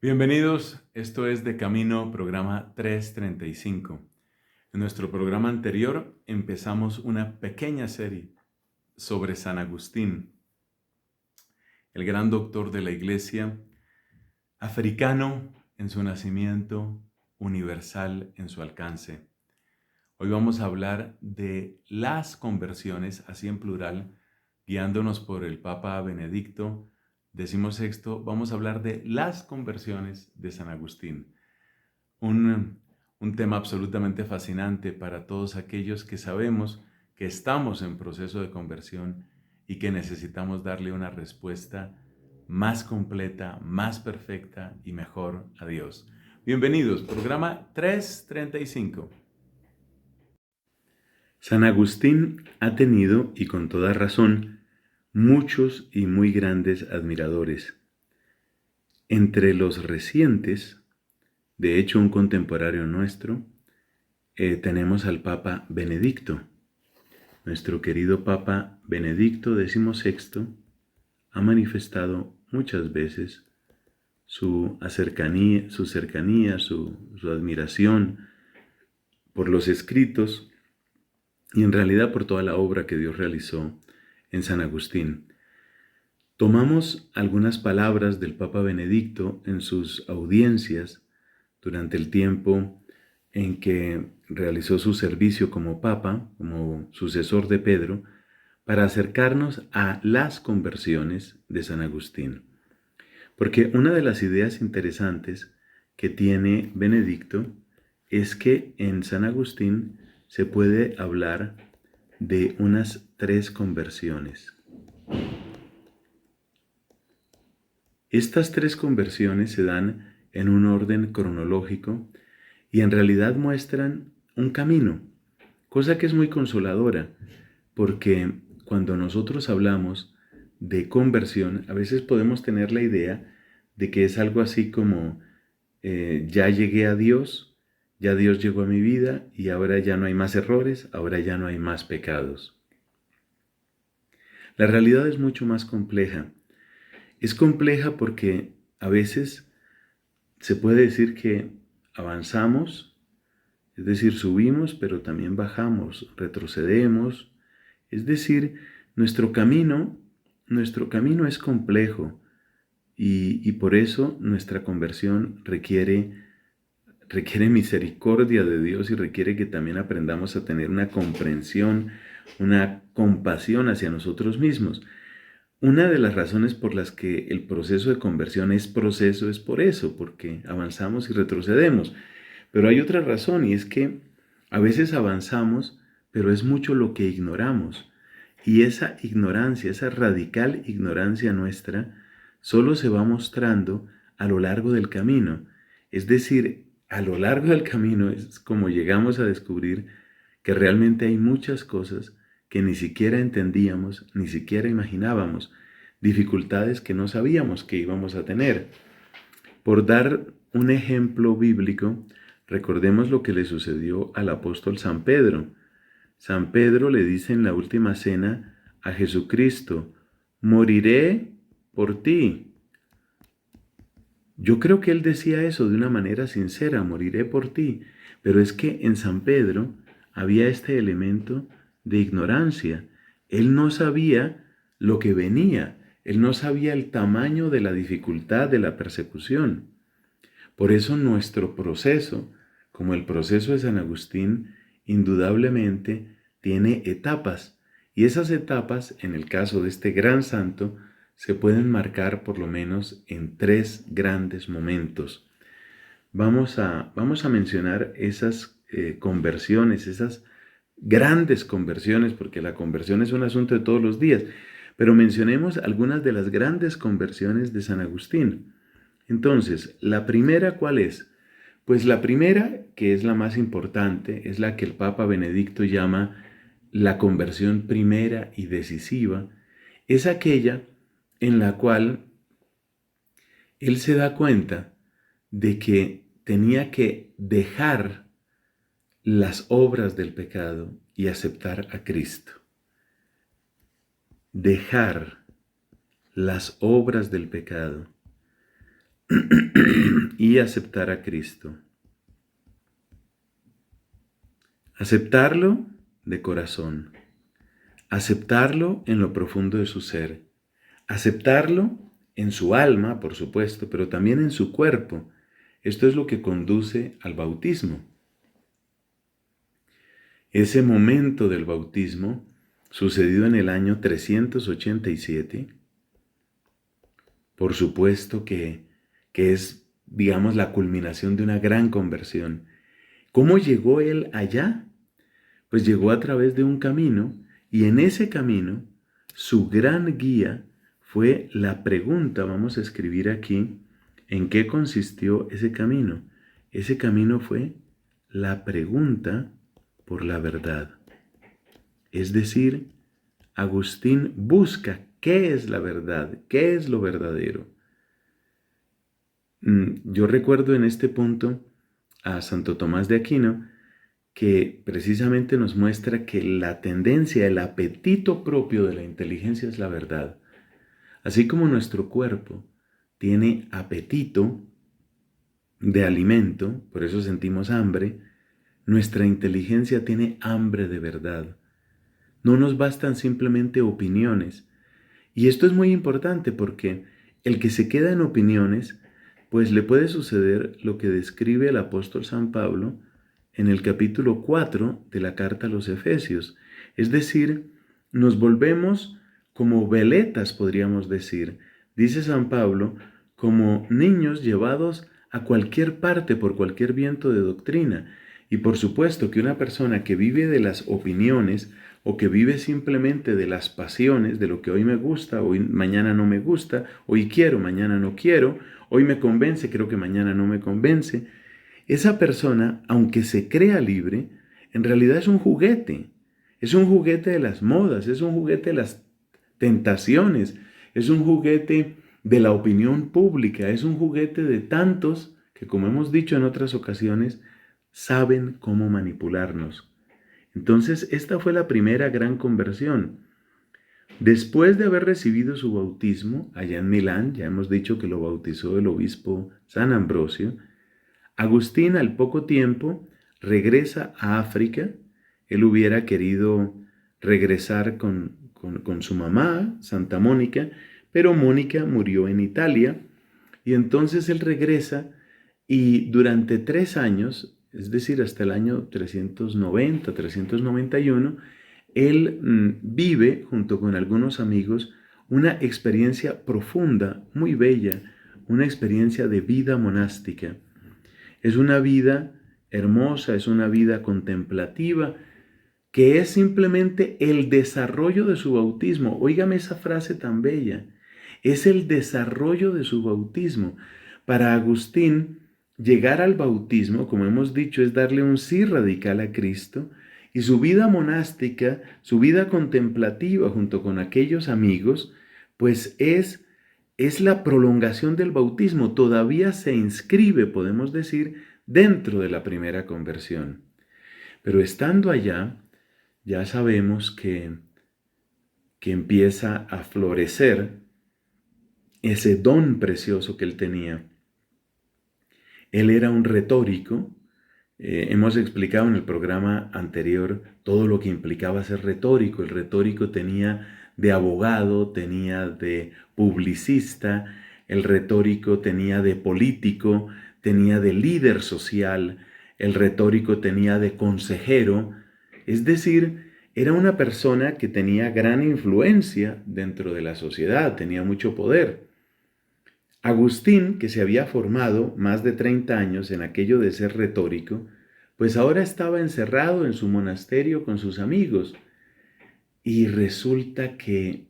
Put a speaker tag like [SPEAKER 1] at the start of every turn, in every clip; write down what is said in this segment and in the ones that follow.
[SPEAKER 1] Bienvenidos, esto es De Camino, programa 335. En nuestro programa anterior empezamos una pequeña serie sobre San Agustín, el gran doctor de la Iglesia, africano en su nacimiento, universal en su alcance. Hoy vamos a hablar de las conversiones, así en plural, guiándonos por el Papa Benedicto XVI. Vamos a hablar de las conversiones de San Agustín. Un tema absolutamente fascinante para todos aquellos que sabemos que estamos en proceso de conversión y que necesitamos darle una respuesta más completa, más perfecta y mejor a Dios. Bienvenidos, programa 335. San Agustín ha tenido, y con toda razón, muchos y muy grandes admiradores. Entre los recientes, de hecho un contemporáneo nuestro, tenemos al Papa Benedicto. Nuestro querido Papa Benedicto XVI ha manifestado muchas veces su cercanía, su admiración por los escritos y en realidad por toda la obra que Dios realizó en San Agustín. Tomamos algunas palabras del Papa Benedicto en sus audiencias durante el tiempo en que realizó su servicio como Papa, como sucesor de Pedro, para acercarnos a las conversiones de San Agustín. Porque una de las ideas interesantes que tiene Benedicto es que en San Agustín se puede hablar de unas 3 conversiones. Estas 3 conversiones se dan en un orden cronológico y en realidad muestran un camino, cosa que es muy consoladora, porque cuando nosotros hablamos de conversión, a veces podemos tener la idea de que es algo así como ya llegué a Dios, ya Dios llegó a mi vida y ahora ya no hay más errores, ahora ya no hay más pecados. La realidad es mucho más compleja. Es compleja porque a veces se puede decir que avanzamos, es decir, subimos, pero también bajamos, retrocedemos. Es decir, nuestro camino es complejo y por eso nuestra conversión requiere misericordia de Dios y requiere que también aprendamos a tener una comprensión, una compasión hacia nosotros mismos. Una de las razones por las que el proceso de conversión es proceso es por eso, porque avanzamos y retrocedemos. Pero hay otra razón y es que a veces avanzamos, pero es mucho lo que ignoramos. Y esa ignorancia, esa radical ignorancia nuestra, solo se va mostrando a lo largo del camino. Es decir, a lo largo del camino es como llegamos a descubrir que realmente hay muchas cosas que ni siquiera entendíamos, ni siquiera imaginábamos, dificultades que no sabíamos que íbamos a tener. Por dar un ejemplo bíblico, recordemos lo que le sucedió al apóstol San Pedro. San Pedro le dice en la última cena a Jesucristo: moriré por ti. Yo creo que él decía eso de una manera sincera: moriré por ti. Pero es que en San Pedro había este elemento de ignorancia. Él no sabía lo que venía. Él no sabía el tamaño de la dificultad de la persecución. Por eso nuestro proceso, como el proceso de San Agustín, indudablemente tiene etapas. Y esas etapas, en el caso de este gran santo, se pueden marcar por lo menos en 3 grandes momentos. Vamos a mencionar esas conversiones, esas grandes conversiones, porque la conversión es un asunto de todos los días, pero mencionemos algunas de las grandes conversiones de San Agustín. Entonces, la primera, ¿cuál es? Pues la primera, que es la más importante, es la que el Papa Benedicto llama la conversión primera y decisiva. Es aquella en la cual él se da cuenta de que tenía que dejar las obras del pecado y aceptar a Cristo. Dejar las obras del pecado y aceptar a Cristo. Aceptarlo de corazón, aceptarlo en lo profundo de su ser, aceptarlo en su alma, por supuesto, pero también en su cuerpo. Esto es lo que conduce al bautismo. Ese momento del bautismo, sucedido en el año 387, por supuesto que es, digamos, la culminación de una gran conversión. ¿Cómo llegó él allá? Pues llegó a través de un camino, y en ese camino su gran guía fue la pregunta. Vamos a escribir aquí en qué consistió ese camino. Ese camino fue la pregunta por la verdad. Es decir, Agustín busca qué es la verdad, qué es lo verdadero. Yo recuerdo en este punto a Santo Tomás de Aquino, que precisamente nos muestra que la tendencia, el apetito propio de la inteligencia es la verdad. Así como nuestro cuerpo tiene apetito de alimento, por eso sentimos hambre, nuestra inteligencia tiene hambre de verdad. No nos bastan simplemente opiniones. Y esto es muy importante porque el que se queda en opiniones, pues le puede suceder lo que describe el apóstol San Pablo en el capítulo 4 de la carta a los Efesios. Es decir, nos volvemos como veletas, podríamos decir, dice San Pablo, como niños llevados a cualquier parte por cualquier viento de doctrina. Y por supuesto que una persona que vive de las opiniones o que vive simplemente de las pasiones, de lo que hoy me gusta, hoy mañana no me gusta, hoy quiero, mañana no quiero, hoy me convence, creo que mañana no me convence, esa persona, aunque se crea libre, en realidad es un juguete de las modas, es un juguete de las tentaciones, es un juguete de la opinión pública, es un juguete de tantos que, como hemos dicho en otras ocasiones, saben cómo manipularnos. Entonces, esta fue la primera gran conversión. Después de haber recibido su bautismo allá en Milán, ya hemos dicho que lo bautizó el obispo San Ambrosio, Agustín al poco tiempo regresa a África. Él hubiera querido regresar con su mamá, Santa Mónica, pero Mónica murió en Italia, y entonces él regresa y durante 3 años, es decir, hasta el año 390, 391, él vive junto con algunos amigos una experiencia profunda, muy bella, una experiencia de vida monástica. Es una vida hermosa, es una vida contemplativa, que es simplemente el desarrollo de su bautismo. Óigame esa frase tan bella. Es el desarrollo de su bautismo. Para Agustín, llegar al bautismo, como hemos dicho, es darle un sí radical a Cristo, y su vida monástica, su vida contemplativa junto con aquellos amigos, pues es la prolongación del bautismo. Todavía se inscribe, podemos decir, dentro de la primera conversión. Pero estando allá, ya sabemos que empieza a florecer ese don precioso que él tenía. Él era un retórico. Hemos explicado en el programa anterior todo lo que implicaba ser retórico. El retórico tenía de abogado, tenía de publicista, el retórico tenía de político, tenía de líder social, el retórico tenía de consejero. Es decir, era una persona que tenía gran influencia dentro de la sociedad, tenía mucho poder. Agustín, que se había formado más de 30 años en aquello de ser retórico, pues ahora estaba encerrado en su monasterio con sus amigos. Y resulta que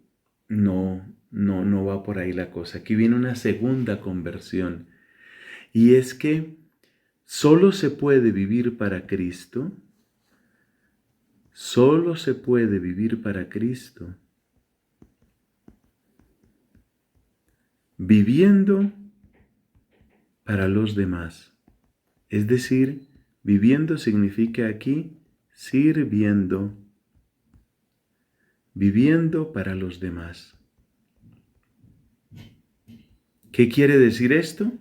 [SPEAKER 1] no va por ahí la cosa. Aquí viene una segunda conversión. Y es que solo se puede vivir para Cristo, solo se puede vivir para Cristo, viviendo para los demás. Es decir, viviendo significa aquí sirviendo, viviendo para los demás. ¿Qué quiere decir esto?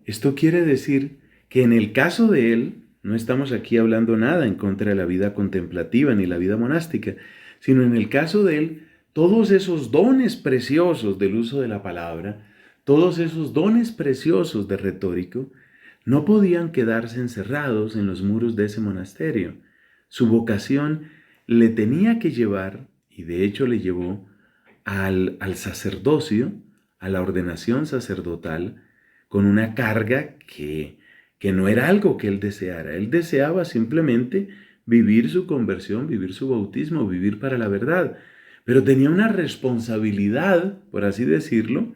[SPEAKER 1] Esto quiere decir que en el caso de él, no estamos aquí hablando nada en contra de la vida contemplativa ni la vida monástica, sino en el caso de él, todos esos dones preciosos del uso de la palabra, todos esos dones preciosos de retórico, no podían quedarse encerrados en los muros de ese monasterio. Su vocación le tenía que llevar, y de hecho le llevó, al sacerdocio, a la ordenación sacerdotal, con una carga que no era algo que él deseara. Él deseaba simplemente vivir su conversión, vivir su bautismo, vivir para la verdad. Pero tenía una responsabilidad, por así decirlo,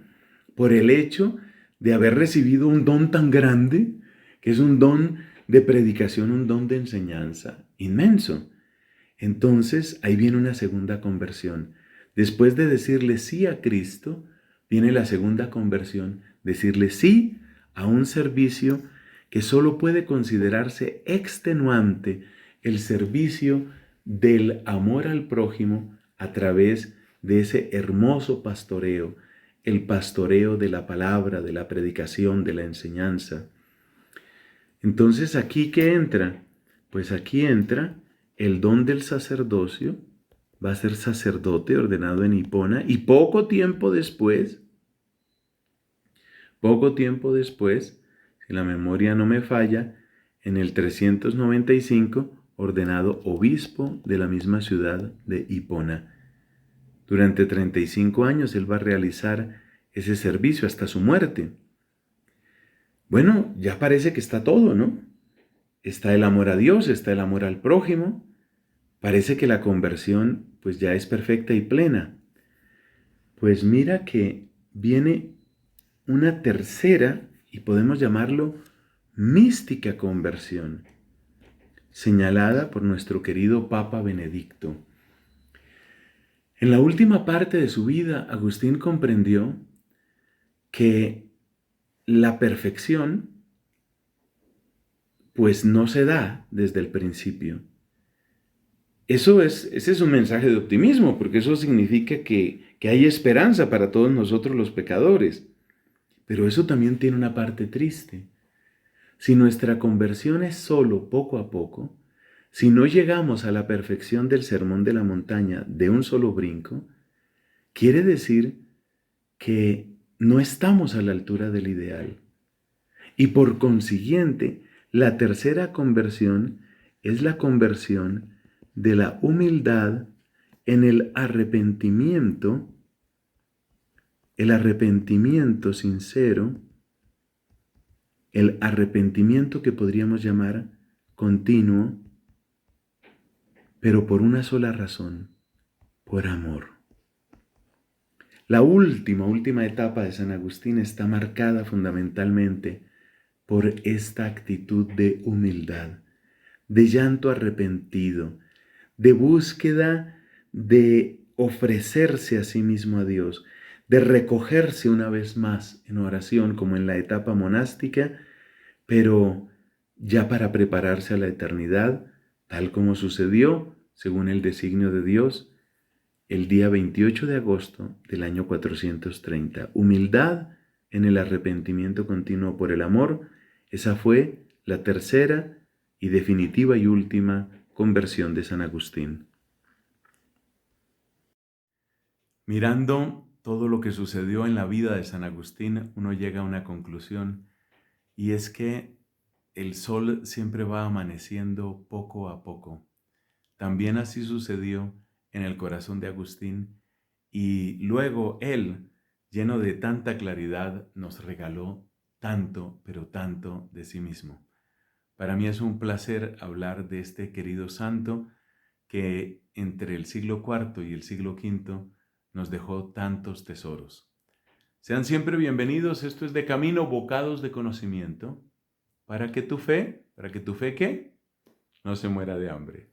[SPEAKER 1] por el hecho de haber recibido un don tan grande, que es un don de predicación, un don de enseñanza inmenso. Entonces, ahí viene una segunda conversión. Después de decirle sí a Cristo, viene la segunda conversión, decirle sí a un servicio que solo puede considerarse extenuante, el servicio del amor al prójimo a través de ese hermoso pastoreo, el pastoreo de la palabra, de la predicación, de la enseñanza. Entonces, ¿aquí qué entra? Pues aquí entra el don del sacerdocio. Va a ser sacerdote ordenado en Hipona y poco tiempo después, si la memoria no me falla, en el 395, ordenado obispo de la misma ciudad de Hipona. Durante 35 años él va a realizar ese servicio hasta su muerte. Bueno, ya parece que está todo, ¿no? Está el amor a Dios, está el amor al prójimo. Parece que la conversión pues ya es perfecta y plena. Pues mira que viene una tercera, y podemos llamarlo mística conversión, señalada por nuestro querido Papa Benedicto. En la última parte de su vida, Agustín comprendió que la perfección pues no se da desde el principio. Ese es un mensaje de optimismo, porque eso significa que hay esperanza para todos nosotros los pecadores. Pero eso también tiene una parte triste. Si nuestra conversión es solo poco a poco, si no llegamos a la perfección del sermón de la montaña de un solo brinco, quiere decir que no estamos a la altura del ideal. Y por consiguiente, la tercera conversión es la conversión de la humildad en el arrepentimiento sincero, el arrepentimiento que podríamos llamar continuo, pero por una sola razón, por amor. La última etapa de San Agustín está marcada fundamentalmente por esta actitud de humildad, de llanto arrepentido, de búsqueda de ofrecerse a sí mismo a Dios, de recogerse una vez más en oración como en la etapa monástica, pero ya para prepararse a la eternidad, tal como sucedió, según el designio de Dios, el día 28 de agosto del año 430. Humildad en el arrepentimiento continuo por el amor, esa fue la tercera y definitiva y última conversión de San Agustín. Mirando todo lo que sucedió en la vida de San Agustín, uno llega a una conclusión, y es que el sol siempre va amaneciendo poco a poco. También así sucedió en el corazón de Agustín, y luego él, lleno de tanta claridad, nos regaló tanto, pero tanto de sí mismo. Para mí es un placer hablar de este querido santo que entre el siglo IV y el siglo V nos dejó tantos tesoros. Sean siempre bienvenidos, esto es De Camino, Bocados de Conocimiento, para que tu fe, ¿qué? No se muera de hambre.